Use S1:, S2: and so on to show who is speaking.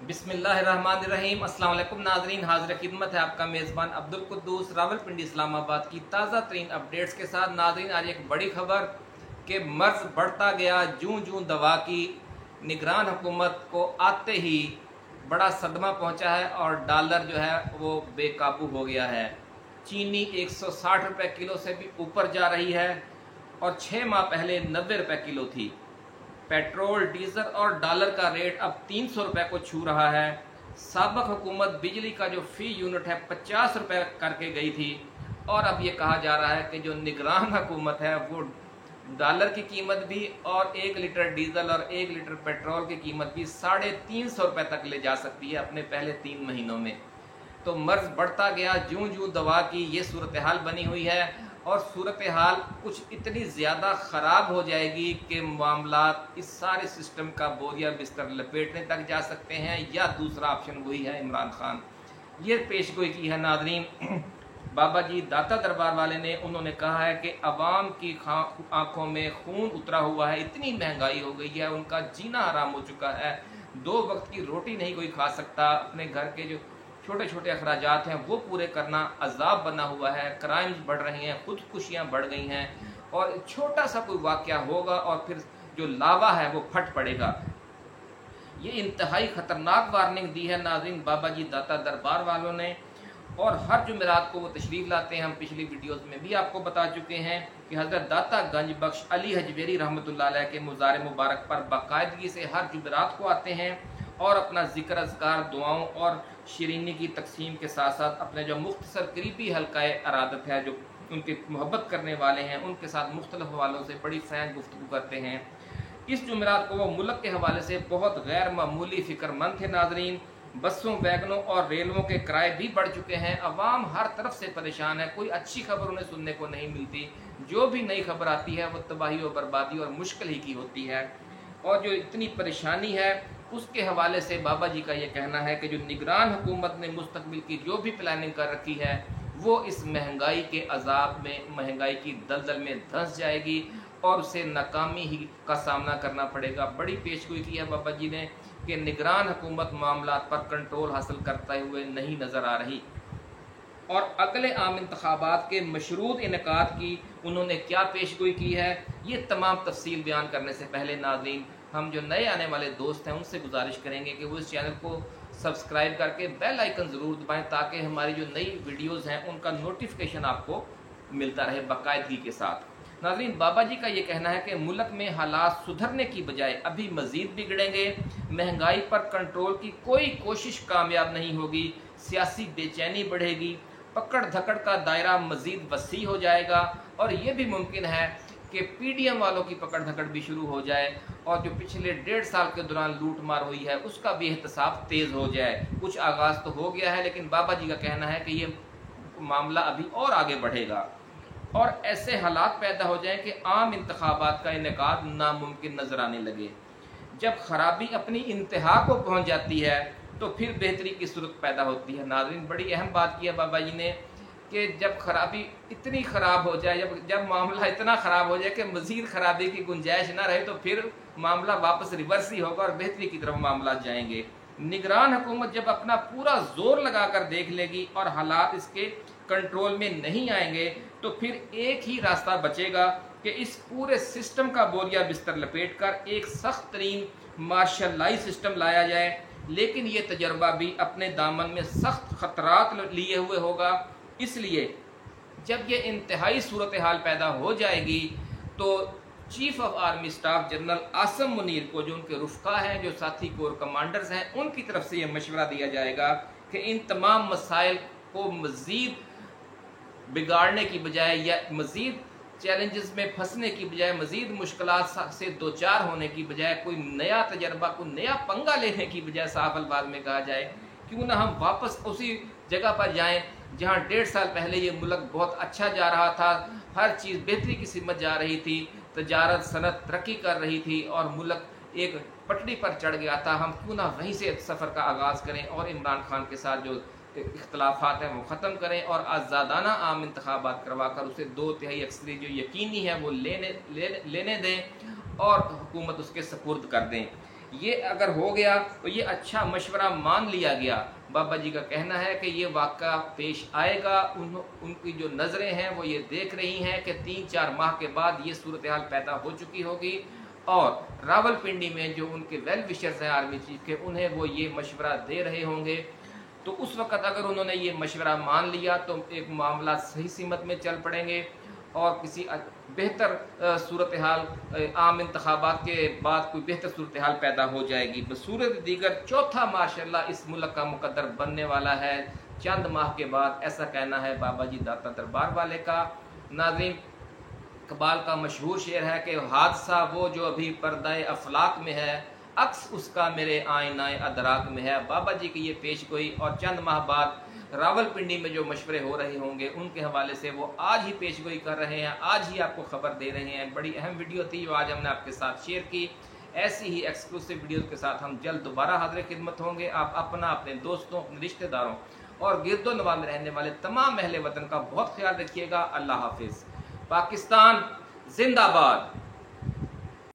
S1: बिस्मिल्लाहिर्रहमानिर्रहीम। अस्सलाम वालेकुम नाज़रीन, हाज़िर खिदमत है आपका मेज़बान अब्दुल कुद्दूस रावलपिंडी इस्लामाबाद की ताज़ा तरीन अपडेट्स के साथ। नाज़रीन, आज एक बड़ी खबर कि मर्ज़ बढ़ता गया, जूं जूं दवा की निगरान हुकूमत को आते ही बड़ा सदमा पहुंचा है और डॉलर जो है वो बेकाबू हो गया है। चीनी 160 रुपये किलो से भी ऊपर जा रही है और 6 माह पहले 90 रुपये किलो थी। पेट्रोल, डीजल और डॉलर का रेट अब 300 रुपये को छू रहा है। साबिक हुकूमत बिजली का जो फ़ी यूनिट है 50 रुपये करके गई थी और अब ये कहा जा रहा है कि जो निगरान हुकूमत है वो डॉलर की कीमत भी और 1 लीटर डीजल और 1 लीटर पेट्रोल की कीमत भी 350 रुपये तक ले जा सकती है अपने पहले 3 महीनों में। तो मर्ज बढ़ता गया, जूं जूं दवा की ये सूरत हाल बनी हुई है और सूरत हाल कुछ इतनी ज़्यादा ख़राब हो जाएगी कि मामलात इस सारे सिस्टम का बोरिया बिस्तर लपेटने तक जा सकते हैं, या दूसरा ऑप्शन वही है इमरान खान। ये पेशगोई की है नाज़रीन बाबा जी दाता दरबार वाले ने। उन्होंने कहा है कि अवाम की आंखों में खून उतरा हुआ है, इतनी महंगाई हो गई है, उनका जीना हराम हो चुका है, 2 वक्त की रोटी नहीं कोई खा सकता, अपने घर के जो छोटे छोटे अखराजात हैं वो पूरे करना अजाब बना हुआ है, क्राइम्स बढ़ रहे हैं, खुदकुशियाँ बढ़ गई हैं और छोटा सा कोई वाक़या होगा और फिर जो लावा है वो फट पड़ेगा। ये इंतहाई ख़तरनाक वार्निंग दी है नाज़रीन बाबा जी दाता दरबार वालों ने, और हर जुमेरात को वो तशरीफ़ लाते हैं। हम पिछली वीडियोज़ में भी आपको बता चुके हैं कि हज़रत दाता गंज बख्श अली हजवेरी रहमतुल्लाह अलैह के मुज़ार मुबारक पर बाकायदगी से हर जुमेरात को आते हैं और अपना ज़िक्र, अज़कार, दुआओं और शीरीनी की तकसीम के साथ साथ अपने जो मुख्तसर करीबी हल्काए अरादत है, जो उनके मोहब्बत करने वाले हैं, उनके साथ मुख्तलिफ हवालों से बड़ी फ़ैन गुफ्तगू करते हैं। इस जुमेरात को वो मुल्क के हवाले से बहुत गैर मामूली फ़िक्रमंद थे नाज़रीन। बसों, वैगनों और रेलवों के किराए भी बढ़ चुके हैं। अवाम हर तरफ से परेशान है, कोई अच्छी खबर उन्हें सुनने को नहीं मिलती। जो भी नई खबर आती है वो तबाही और बर्बादी और मुश्किल ही की होती है। और जो इतनी परेशानी है उसके हवाले से बाबा जी का ये कहना है कि जो निगरान हुकूमत ने मुस्तकबिल की जो भी प्लानिंग कर रखी है वो इस महंगाई के अजाब में, महंगाई की दलदल में धंस जाएगी और उसे नाकामी ही का सामना करना पड़ेगा। बड़ी पेशगोई की है बाबा जी ने कि निगरान हुकूमत मामलात पर कंट्रोल हासिल करते हुए नहीं नज़र आ रही। और अगले आम इंतखाबात के मशरूत इनकाद की उन्होंने क्या पेशगोई की है, ये तमाम तफसील बयान करने से पहले नाज़रीन हम जो नए आने वाले दोस्त हैं उनसे गुजारिश करेंगे कि वो इस चैनल को सब्सक्राइब करके बेल आइकन ज़रूर दबाएं ताकि हमारी जो नई वीडियोज़ हैं उनका नोटिफिकेशन आपको मिलता रहे बाकायदगी के साथ। नाज़रीन, बाबा जी का ये कहना है कि मुल्क में हालात सुधरने की बजाय अभी मज़ीद बिगड़ेंगे, महंगाई पर कंट्रोल की कोई कोशिश कामयाब नहीं होगी, सियासी बेचैनी बढ़ेगी, पकड़ धकड़ का दायरा मज़ीद वसी हो जाएगा और ये भी मुमकिन है कि पीडीएम वालों की पकड़ धकड़ भी शुरू हो जाए और जो पिछले 1.5 साल के दौरान लूट मार हुई है उसका भी एहतसाब तेज़ हो जाए। कुछ आगाज़ तो हो गया है लेकिन बाबा जी का कहना है कि ये मामला अभी और आगे बढ़ेगा और ऐसे हालात पैदा हो जाएं कि आम इंतखाबात का इनेकाद नामुमकिन नज़र आने लगे। जब खराबी अपनी इंतहा को पहुँच जाती है तो फिर बेहतरी की सूरत पैदा होती है। नाज़रीन, बड़ी अहम बात की है बाबा जी ने कि जब खराबी इतनी ख़राब हो जाए, जब मामला इतना ख़राब हो जाए कि मज़ीद ख़राबी की गुंजाइश ना रहे तो फिर मामला वापस रिवर्स ही होगा और बेहतरी की तरफ मामला जाएंगे। निगरान हुकूमत जब अपना पूरा जोर लगा कर देख लेगी और हालात इसके कंट्रोल में नहीं आएंगे तो फिर एक ही रास्ता बचेगा कि इस पूरे सिस्टम का बोरिया बिस्तर लपेट कर एक सख्त तरीन मार्शल लाई सिस्टम लाया जाए। लेकिन ये तजर्बा भी अपने दामन में सख्त ख़तरात लिए हुए होगा, इसलिए जब ये इंतहाई सूरत हाल पैदा हो जाएगी तो chief of army staff general Asim Munir को, जो उनके रुफ़का हैं, जो साथी कोर कमांडर्स हैं, उनकी तरफ से ये मशवरा दिया जाएगा कि इन तमाम मसाइल को मज़ीद बिगाड़ने की बजाय या मज़ीद चैलेंजेस में फंसने की बजाय, मज़ीद मुश्किलात से दो चार होने की बजाय, कोई नया तजर्बा, कोई नया पंगा लेने की बजाय साफ अल्फाज में कहा जाए क्यों ना हम वापस उसी जगह पर जाएं जहां 1.5 साल पहले ये मुल्क बहुत अच्छा जा रहा था, हर चीज़ बेहतरी की सिमत जा रही थी, तजारत सनत तरक्की कर रही थी और मुल्क एक पटड़ी पर चढ़ गया था। हम क्यों ना वहीं से सफ़र का आगाज़ करें और इमरान खान के साथ जो इख्तलाफात हैं वो ख़त्म करें और आज़ादाना आम इंतखाबात करवा कर उसे 2/3 अक्सरियत जो यकीनी है वो लेने दें और हुकूमत उसके सपुर्द कर दें। یہ اگر ہو گیا تو یہ اچھا مشورہ مان لیا گیا۔ بابا جی کا کہنا ہے کہ یہ واقعہ پیش آئے گا، ان کی جو نظریں ہیں وہ یہ دیکھ رہی ہیں کہ 3-4 ماہ کے بعد یہ صورتحال پیدا ہو چکی ہوگی، اور راول پنڈی میں جو ان کے ویل وشرز ہیں آرمی چیف کے، انہیں وہ یہ مشورہ دے رہے ہوں گے۔ تو اس وقت اگر انہوں نے یہ مشورہ مان لیا تو ایک معاملات صحیح سمت میں چل پڑیں گے، اور کسی بہتر صورتحال عام انتخابات کے بعد کوئی بہتر صورتحال پیدا ہو جائے گی۔ بصورت دیگر چوتھا ماشاءاللہ اس ملک کا مقدر بننے والا ہے چند ماہ کے بعد، ایسا کہنا ہے بابا جی داتا دربار والے کا۔ ناظرین، اقبال کا مشہور شعر ہے کہ حادثہ وہ جو ابھی پردہ افلاک میں ہے، عکس اس کا میرے آئینہ ادراک میں ہے۔ بابا جی کی یہ پیش گوئی اور چند ماہ بعد راول پنڈی میں جو مشورے ہو رہے ہوں گے ان کے حوالے سے وہ آج ہی پیش گوئی کر رہے ہیں، آج ہی آپ کو خبر دے رہے ہیں۔ بڑی اہم ویڈیو تھی جو آج ہم نے آپ کے ساتھ شیئر کی۔ ایسی ہی ایکسکلوسیو ویڈیوز کے ساتھ ہم جلد دوبارہ حاضر خدمت ہوں گے۔ آپ اپنا، اپنے دوستوں، اپنے رشتہ داروں اور گرد و نواح میں رہنے والے تمام اہل وطن کا بہت خیال رکھیے گا۔ اللہ حافظ۔ پاکستان زندہ باد۔